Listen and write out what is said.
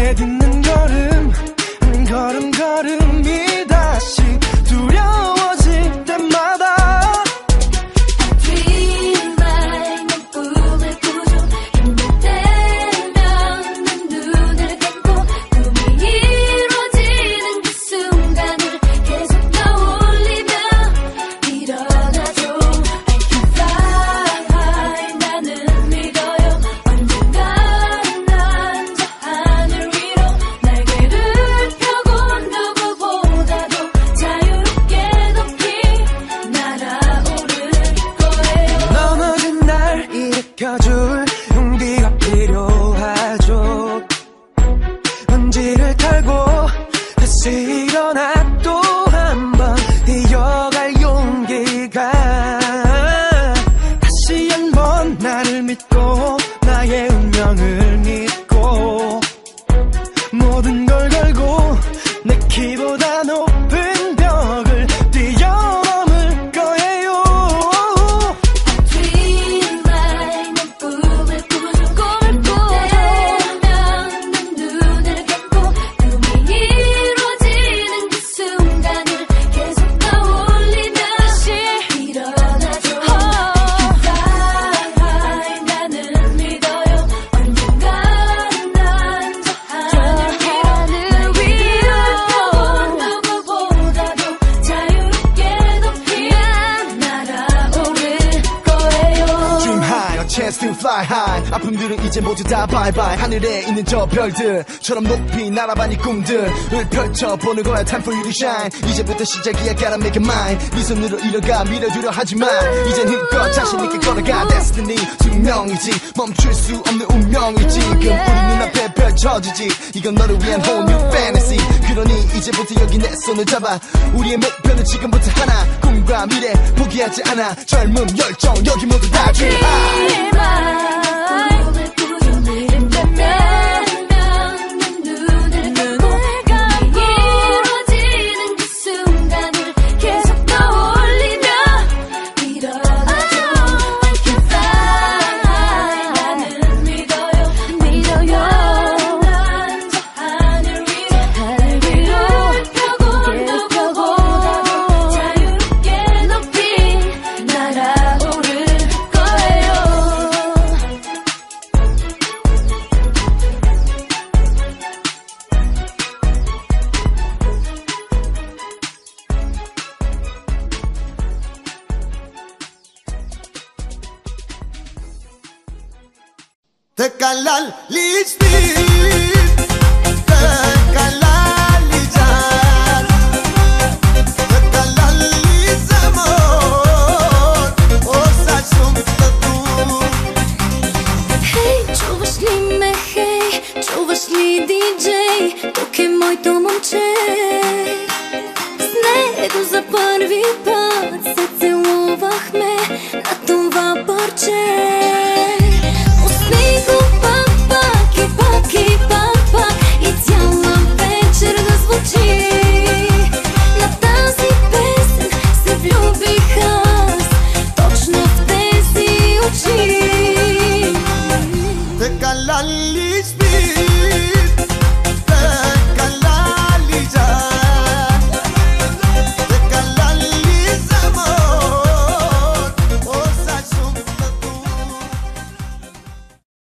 내딛는 걸음 걸음걸음이 다시 두려워질 때마다 Dream like 넌 꿈을 꾸죠. 힘들 때면 난 눈을 감고 꿈이 이루어지는 그 순간을 계속 떠올리며 일어나죠. I can fly high 나는 믿어요. 언젠가 난 저 하늘 위로 날개를 펴고 누구보다도 자유롭게 높이 날아오를 거예요. 넘어진 날 일으켜줄 용기가 필요하죠. 먼지를 털고 다시 일어나 또 한 번 뛰어갈 용기가 다시 한 번 나를 믿고 나의 운명을 믿고 모든 걸 걸고 내 키보다 높은 벽을 뛰어넘을 거예요. Dream like 넌 꿈을 꾸죠. 꿈을 꾸면 난 눈을 감고 꿈이 이루어지는 그 순간을 계속 떠올리며 다시 일어나죠. I can fly high 나는 믿어요. 언젠가 난 저 하늘 위로 누구보다도 자유롭게 높이 날아오를 거예요. Dream high, a chance to fly high. 아픔들은 이제 모두 다 bye bye. 하늘에 있는 저 별들처럼 높이 날아봐 네 꿈들을 펼쳐보는 거야. Time for you to shine. 이제부터 시작이야, gotta make it mine. 네 손으로 이뤄가 밀어두려 하지만 이젠 힘껏 자신있게 걸어가. Destiny 숙명이지, 멈출 수 없는 운명이지. 지금 우리 눈앞에 펼쳐지지. 이건 너를 위한 whole new fantasy. 그러니 이제부터 여기 내 손을 잡아. 우리의 목표는 지금부터 하나. 꿈과 미래 포기하지 않아. 젊음 열정 여기 모두 다 Dream high. 꿈을 꾸죠. 힘들면 난 눈을 감고 이루어지는 그 순간을 계속 떠올리며 일어나죠. I can fly high 나는 믿어요. 언젠가 난 저 하늘 위로 펴고 누구보다도 자유롭게 높이 날아오를 거예요. Te calalisti, te calalizar, te calalizamor, o salsum tu. Hey, чуваш ли ме, хей, чуваш ли диджей, тук е моето момче. С него за първи път